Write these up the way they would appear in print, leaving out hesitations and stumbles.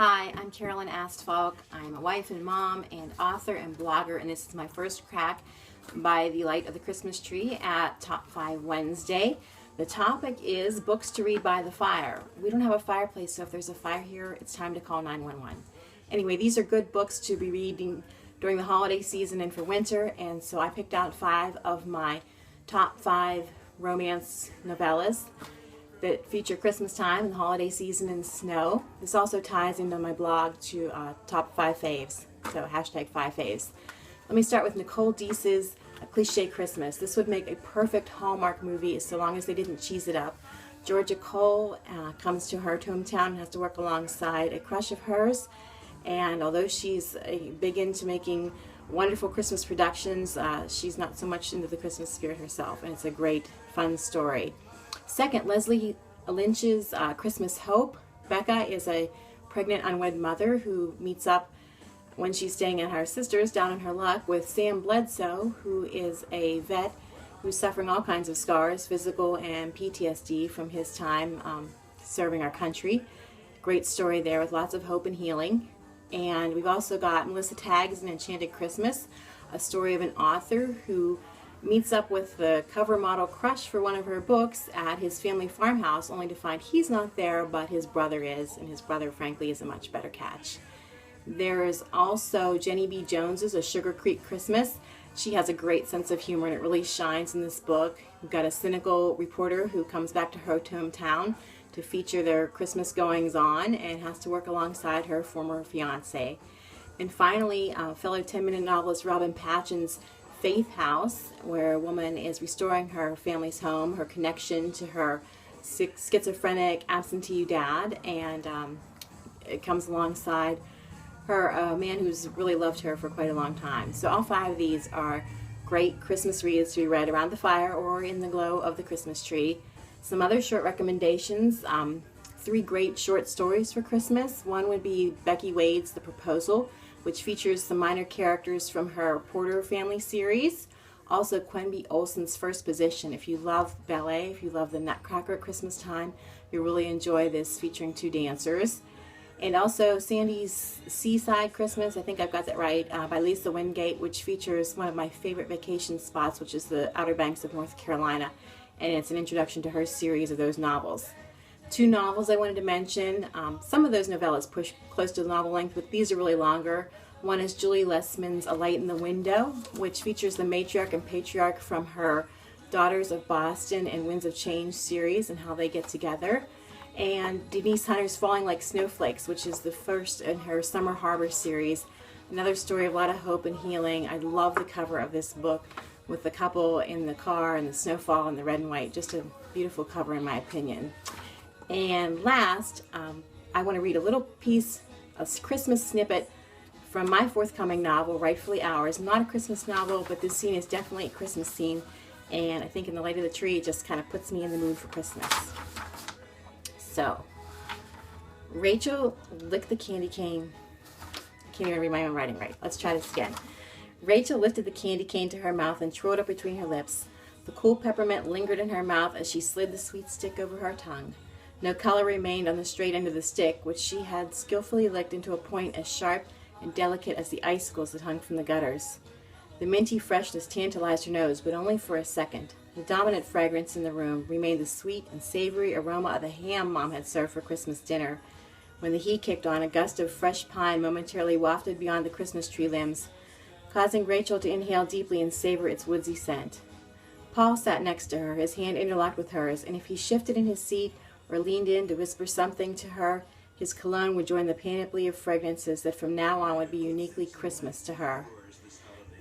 Hi, I'm Carolyn Astfalk. I'm a wife and mom and author and blogger, and this is my first crack by the light of the Christmas tree at Top 5 Wednesday. The topic is books to read by the fire. We don't have a fireplace, so if there's a fire here, it's time to call 911. Anyway, these are good books to be reading during the holiday season and for winter, and so I picked out 5 of my top 5 romance novellas that feature Christmas time and the holiday season and snow. This also ties into my blog to top 5 faves, so hashtag 5 faves. Let me start with Nicole Deese's A Cliche Christmas. This would make a perfect Hallmark movie so long as they didn't cheese it up. Georgia Cole comes to her hometown and has to work alongside a crush of hers, and although she's big into making wonderful Christmas productions, she's not so much into the Christmas spirit herself, and it's a great, fun story. Second, Leslie Lynch's Christmas Hope. Becca is a pregnant unwed mother who meets up when she's staying at her sister's down in her luck with Sam Bledsoe, who is a vet who's suffering all kinds of scars, physical and PTSD from his time serving our country. Great story there with lots of hope and healing. And we've also got Melissa Tagg's An Enchanted Christmas, a story of an author who meets up with the cover model crush for one of her books at his family farmhouse, only to find he's not there, but his brother is, and his brother, frankly, is a much better catch. There's also Jenny B. Jones's A Sugar Creek Christmas. She has a great sense of humor, and it really shines in this book. We've got a cynical reporter who comes back to her hometown to feature their Christmas goings-on and has to work alongside her former fiancé. And finally, fellow 10-minute novelist Robin Patchen's Faith House, where a woman is restoring her family's home, her connection to her schizophrenic absentee dad, and it comes alongside her a man who's really loved her for quite a long time. So all 5 of these are great Christmas reads to be read around the fire or in the glow of the Christmas tree. Some other short recommendations, 3 great short stories for Christmas. One would be Becky Wade's The Proposal, which features some minor characters from her Porter family series. Also, Quenby Olson's First Position. If you love ballet, if you love the Nutcracker at Christmas time, you'll really enjoy this, featuring 2 dancers. And also Sandy's Seaside Christmas, I think I've got that right, by Lisa Wingate, which features one of my favorite vacation spots, which is the Outer Banks of North Carolina. And it's an introduction to her series of those novels. 2 novels I wanted to mention. Some of those novellas push close to the novel length, but these are really longer. One is Julie Lessman's A Light in the Window, which features the matriarch and patriarch from her Daughters of Boston and Winds of Change series and how they get together. And Denise Hunter's Falling Like Snowflakes, which is the first in her Summer Harbor series. Another story of a lot of hope and healing. I love the cover of this book with the couple in the car and the snowfall and the red and white. Just a beautiful cover in my opinion. And last, I want to read a little piece, a Christmas snippet from my forthcoming novel, Rightfully Ours. Not a Christmas novel, but this scene is definitely a Christmas scene, and I think In the Light of the Tree it just kind of puts me in the mood for Christmas. So, Rachel licked the candy cane. I can't even read my own writing right. Let's try this again. Rachel lifted the candy cane to her mouth and twirled it between her lips. The cool peppermint lingered in her mouth as she slid the sweet stick over her tongue. No color remained on the straight end of the stick, which she had skillfully licked into a point as sharp and delicate as the icicles that hung from the gutters. The minty freshness tantalized her nose, but only for a second. The dominant fragrance in the room remained the sweet and savory aroma of the ham Mom had served for Christmas dinner. When the heat kicked on, a gust of fresh pine momentarily wafted beyond the Christmas tree limbs, causing Rachel to inhale deeply and savor its woodsy scent. Paul sat next to her, his hand interlocked with hers, and if he shifted in his seat or leaned in to whisper something to her, his cologne would join the panoply of fragrances that from now on would be uniquely Christmas to her.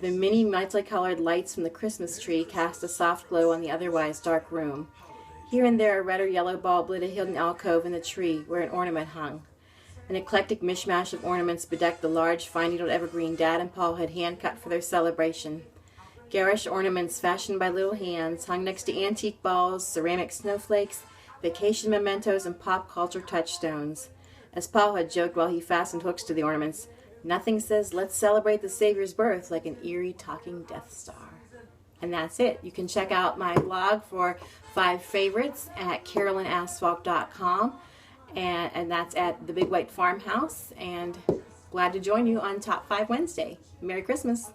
The many multicolored lights from the Christmas tree cast a soft glow on the otherwise dark room. Here and there a red or yellow bulb lit a hidden alcove in the tree where an ornament hung. An eclectic mishmash of ornaments bedecked the large, fine-needled evergreen Dad and Paul had hand-cut for their celebration. Garish ornaments fashioned by little hands hung next to antique balls, ceramic snowflakes, vacation mementos, and pop culture touchstones. As Paul had joked while he fastened hooks to the ornaments, nothing says let's celebrate the Savior's birth like an eerie talking Death Star. And that's it. You can check out my blog for 5 favorites at carolynastfalk.com. and that's at the Big White Farmhouse. And glad to join you on Top 5 Wednesday. Merry Christmas.